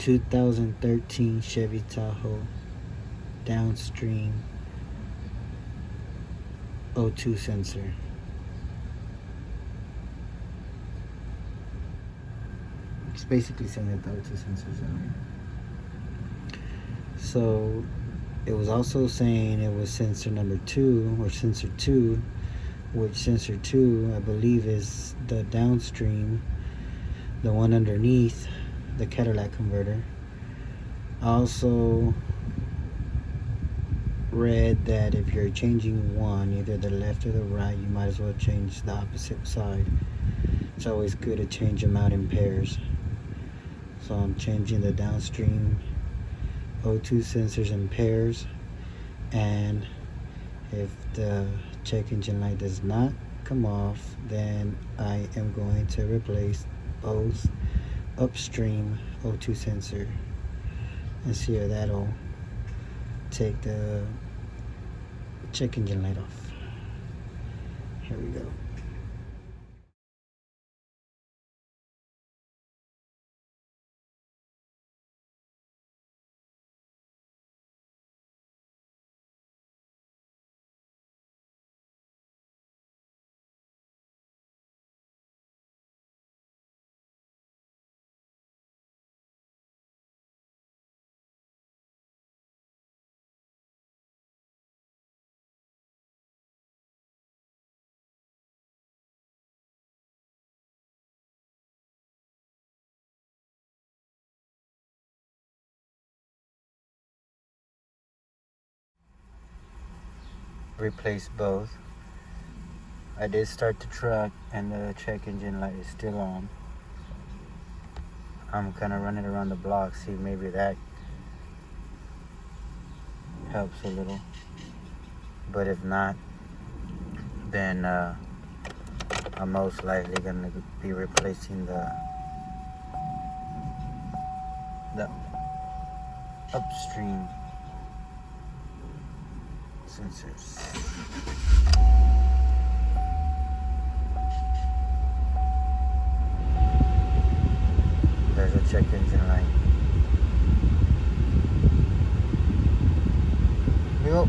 2013 Chevy Tahoe downstream O2 sensor. It's basically saying that the O2 sensor's on. So it was also saying it was sensor number 2 or sensor 2, which sensor 2 I believe is the downstream, the one underneath the catalytic converter. I also read that if you're changing one, either the left or the right, you might as well change the opposite side. It's always good to change them out in pairs. So I'm changing the downstream O2 sensors in pairs, and if the check engine light does not come off, then I am going to replace both upstream O2 sensor and see if that'll take the check engine light off. Here we go. Replace both. I did start the truck and the check engine light is still on. I'm kind of running around the block, see if maybe that helps a little. But if not, then I'm most likely going to be replacing the upstream sensors. There's a check engine light. Here we go.